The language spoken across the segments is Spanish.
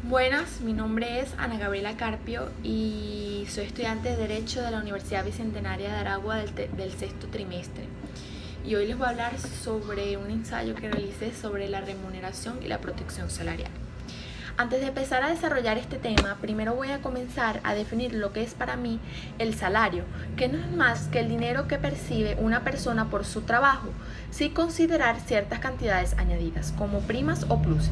Buenas, mi nombre es Ana Gabriela Carpio y soy estudiante de Derecho de la Universidad Bicentenaria de Aragua del sexto trimestre. Y hoy les voy a hablar sobre un ensayo que realicé sobre la remuneración y la protección salarial. Antes de empezar a desarrollar este tema, primero voy a comenzar a definir lo que es para mí el salario, que no es más que el dinero que percibe una persona por su trabajo, sin considerar ciertas cantidades añadidas, como primas o pluses.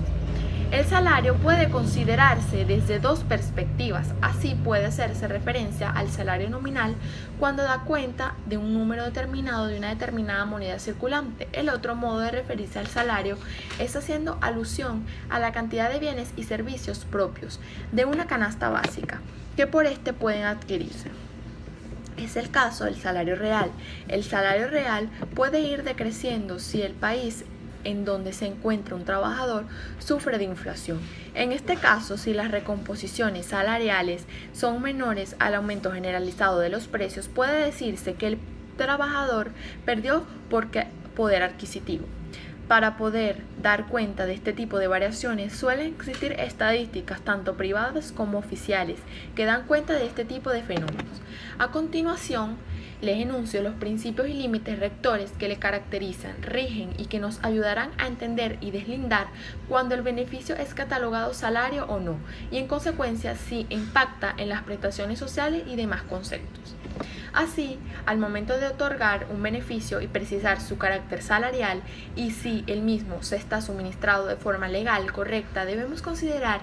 El salario puede considerarse desde dos perspectivas. Así puede hacerse referencia al salario nominal cuando da cuenta de un número determinado de una determinada moneda circulante. El otro modo de referirse al salario es haciendo alusión a la cantidad de bienes y servicios propios de una canasta básica que por este pueden adquirirse. Es el caso del salario real. El salario real puede ir decreciendo si el país en donde se encuentra un trabajador sufre de inflación. En este caso, si las recomposiciones salariales son menores al aumento generalizado de los precios, puede decirse que el trabajador perdió poder adquisitivo. Para poder dar cuenta de este tipo de variaciones, suelen existir estadísticas tanto privadas como oficiales que dan cuenta de este tipo de fenómenos. A continuación, les enuncio los principios y límites rectores que le caracterizan, rigen y que nos ayudarán a entender y deslindar cuando el beneficio es catalogado salario o no, y en consecuencia si impacta en las prestaciones sociales y demás conceptos. Así, al momento de otorgar un beneficio y precisar su carácter salarial y si el mismo se está suministrado de forma legal correcta, debemos considerar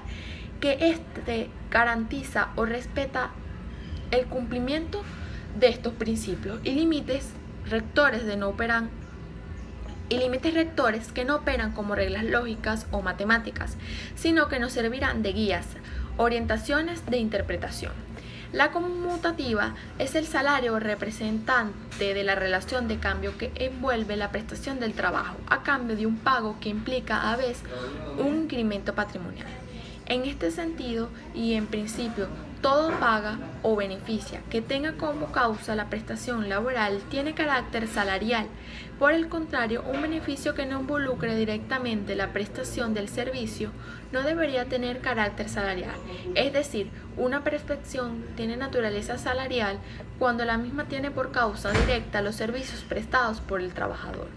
que éste garantiza o respeta el cumplimiento de estos principios y límites rectores que no operan como reglas lógicas o matemáticas, sino que nos servirán de guías, orientaciones de interpretación. La conmutativa es el salario representante de la relación de cambio que envuelve la prestación del trabajo a cambio de un pago que implica a veces un incremento patrimonial. En este sentido, y en principio, todo paga o beneficia que tenga como causa la prestación laboral tiene carácter salarial. Por el contrario, un beneficio que no involucre directamente la prestación del servicio no debería tener carácter salarial. Es decir, una prestación tiene naturaleza salarial cuando la misma tiene por causa directa los servicios prestados por el trabajador.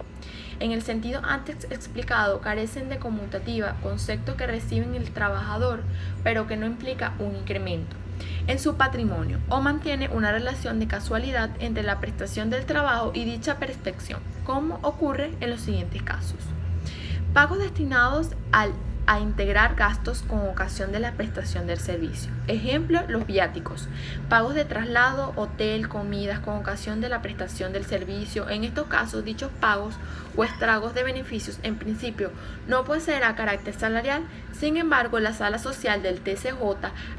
En el sentido antes explicado, carecen de conmutativa, concepto que reciben el trabajador, pero que no implica un incremento en su patrimonio o mantiene una relación de casualidad entre la prestación del trabajo y dicha percepción, como ocurre en los siguientes casos. Pagos destinados a integrar gastos con ocasión de la prestación del servicio. Ejemplo, los viáticos. Pagos de traslado, hotel, comidas con ocasión de la prestación del servicio. En estos casos, dichos pagos o estragos de beneficios en principio no poseerá carácter salarial. Sin embargo, la Sala Social del TCJ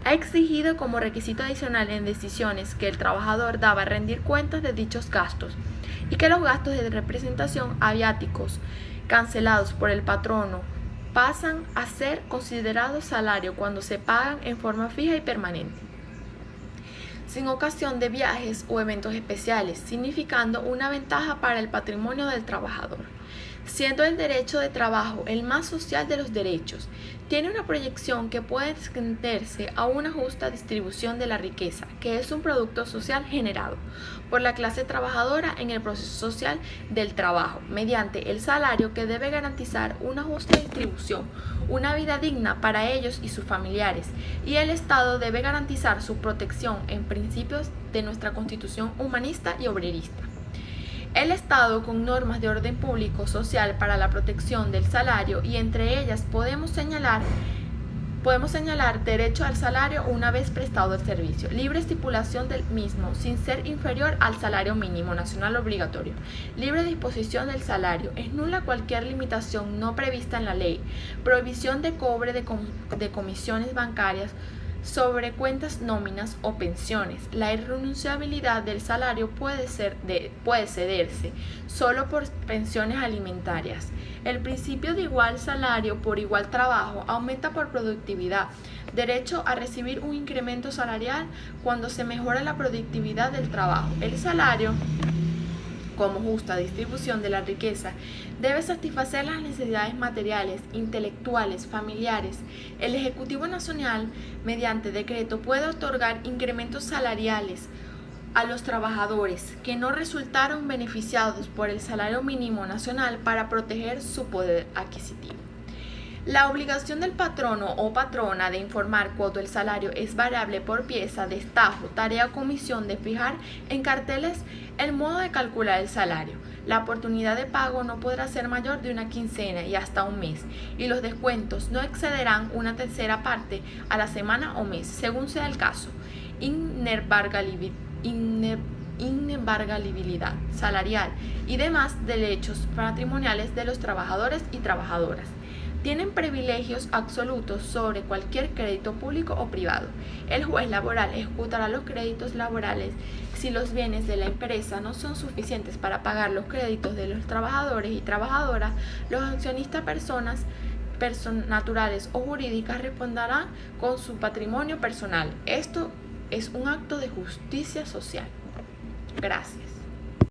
ha exigido como requisito adicional en decisiones que el trabajador daba rendir cuentas de dichos gastos y que los gastos de representación a viáticos cancelados por el patrono pasan a ser considerados salario cuando se pagan en forma fija y permanente, sin ocasión de viajes o eventos especiales, significando una ventaja para el patrimonio del trabajador. Siendo el derecho de trabajo el más social de los derechos, tiene una proyección que puede extenderse a una justa distribución de la riqueza, que es un producto social generado por la clase trabajadora en el proceso social del trabajo, mediante el salario que debe garantizar una justa distribución, una vida digna para ellos y sus familiares, y el Estado debe garantizar su protección en principios de nuestra Constitución humanista y obrerista. El Estado con normas de orden público social para la protección del salario y entre ellas podemos señalar derecho al salario una vez prestado el servicio, libre estipulación del mismo sin ser inferior al salario mínimo nacional obligatorio, libre disposición del salario, es nula cualquier limitación no prevista en la ley, prohibición de cobre de comisiones bancarias sobre cuentas nóminas o pensiones. La irrenunciabilidad del salario puede cederse solo por pensiones alimentarias. El principio de igual salario por igual trabajo aumenta por productividad. Derecho a recibir un incremento salarial cuando se mejora la productividad del trabajo. El salario como justa distribución de la riqueza, debe satisfacer las necesidades materiales, intelectuales, familiares. El Ejecutivo Nacional, mediante decreto, puede otorgar incrementos salariales a los trabajadores que no resultaron beneficiados por el salario mínimo nacional para proteger su poder adquisitivo. La obligación del patrono o patrona de informar cuando el salario es variable por pieza, destajo, tarea o comisión de fijar en carteles el modo de calcular el salario. La oportunidad de pago no podrá ser mayor de una quincena y hasta un mes, y los descuentos no excederán una tercera parte a la semana o mes, según sea el caso. Inembargabilidad salarial y demás derechos patrimoniales de los trabajadores y trabajadoras. Tienen privilegios absolutos sobre cualquier crédito público o privado. El juez laboral ejecutará los créditos laborales si los bienes de la empresa no son suficientes para pagar los créditos de los trabajadores y trabajadoras. Los accionistas personas naturales o jurídicas responderán con su patrimonio personal. Esto es un acto de justicia social. Gracias.